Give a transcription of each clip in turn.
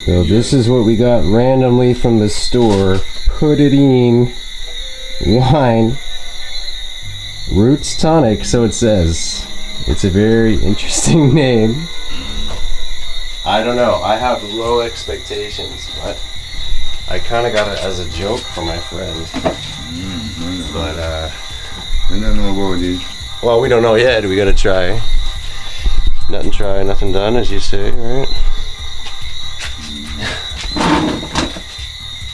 So this is what we got randomly from the store. It Een Wine. Roots Tonic, so it says. It's a very interesting name. I don't know. I have low expectations, but I kind of got it as a joke for my friend. But we don't know about this. Well, we don't know yet. We gotta try. Nothing try, nothing done, as you say, right?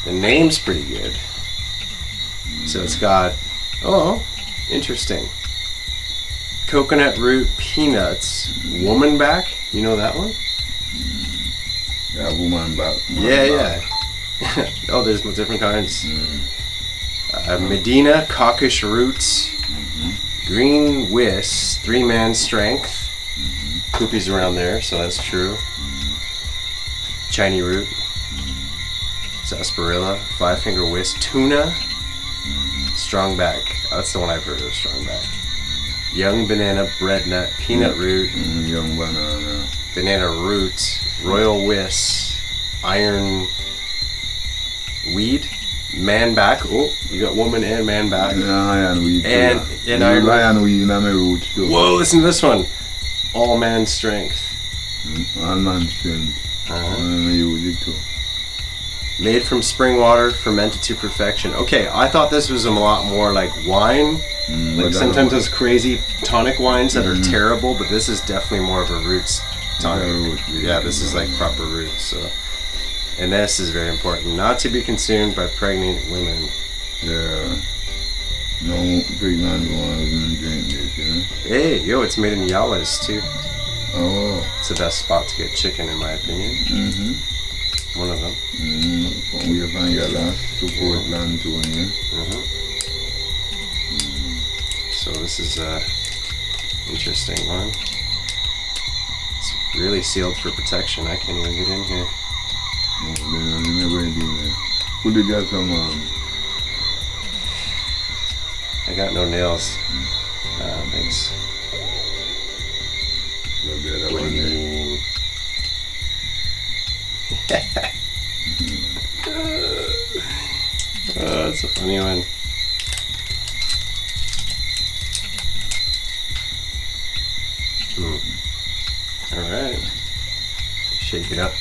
The name's pretty good. So it's got, oh, interesting. Coconut root peanuts, woman back. You know that one? Yeah, woman back. Yeah. Oh, there's different kinds. Medina, caucus roots, green whisk, 3-man strength. Poopy's around there, so that's true. Chinese root, sarsaparilla, 5-finger whisk, tuna, strong back. That's the one I've heard of, strong back. Young banana, bread nut, peanut root, Young banana. banana root, royal whisk, iron weed, man back. Oh, you got woman and man back. Yeah, iron weed. And iron weed in my roots too. Whoa, listen to this one. All man strength. All man strength. I use it too. Made from spring water, fermented to perfection. Okay, I thought this was a lot more like wine. Like sometimes those crazy tonic wines that are terrible, but this is definitely more of a roots tonic. Yeah, this is like proper roots. So, and this is very important, not to be consumed by pregnant women. Yeah. No pregnant women drink this, you know? Hey, yo, it's made in Yawas too. Oh. It's the best spot to get chicken, in my opinion. One of them. We have found your last support land too, yeah? So this is a interesting one. It's really sealed for protection. I can't even get in here. No, they never do that. Could you get some, I got no nails. Thanks. Look at that What do one you there. mean? That's a funny one. Alright. Shake it up.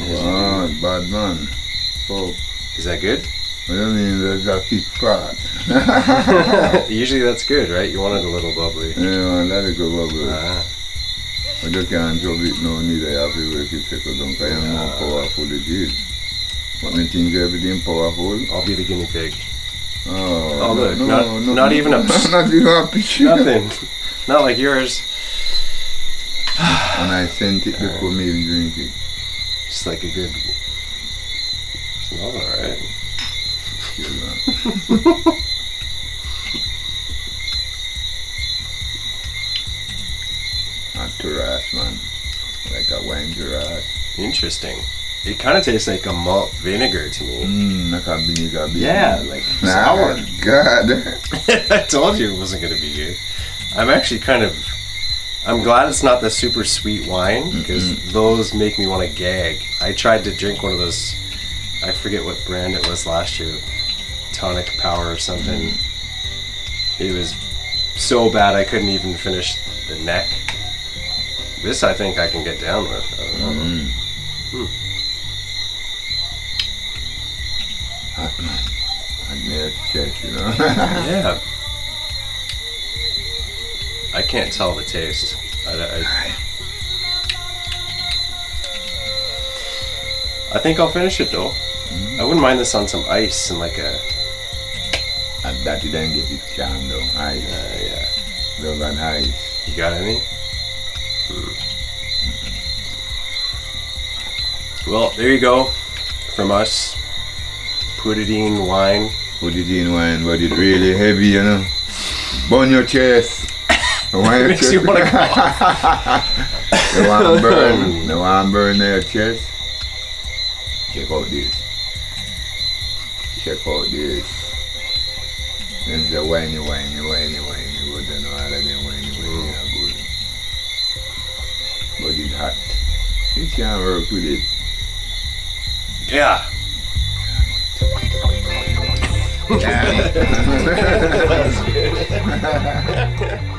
Wow, bad man. Oh, Is that good? what do you mean there's a kick fart? Usually that's good, right? You want it a little bubbly. Yeah, let it go bubble. Ah. But you can't drop it no neither. You have to work it second down because you know how powerful it is. But me think everything powerful. I'll be the guinea pig. Oh, look, no, not even a not even a picture. nothing. Not like yours. And I sent it before me even drink it. Just like a good. Smells alright. A terrace, man. Like a wine terrace. Interesting. It kind of tastes like a malt vinegar to me. Like a vinegar. Yeah, like sour. God. I told you it wasn't going to be good. I'm actually I'm glad it's not the super sweet wine, because those make me want to gag. I tried to drink one of those, I forget what brand it was last year, Tonic Power or something. It was so bad I couldn't even finish the neck. This I think I can get down with. I don't know. Hot man. Hot near chest, you know. Yeah. I can't tell the taste. I think I'll finish it though. I wouldn't mind this on some ice and like a. And that you then get it calm down. Ice. Yeah. Love and ice. You got any? Well, there you go. From us. It Een Wine. Put it in wine, but it's really heavy, you know. Burn your chest. Why Makes you want to go. You want to burn? You want to burn their chest? Check out this. Check out this. It's a whiny. Good, you know, all of them whiny, are good. But it's hot. You can't work with it. Yeah. Got it.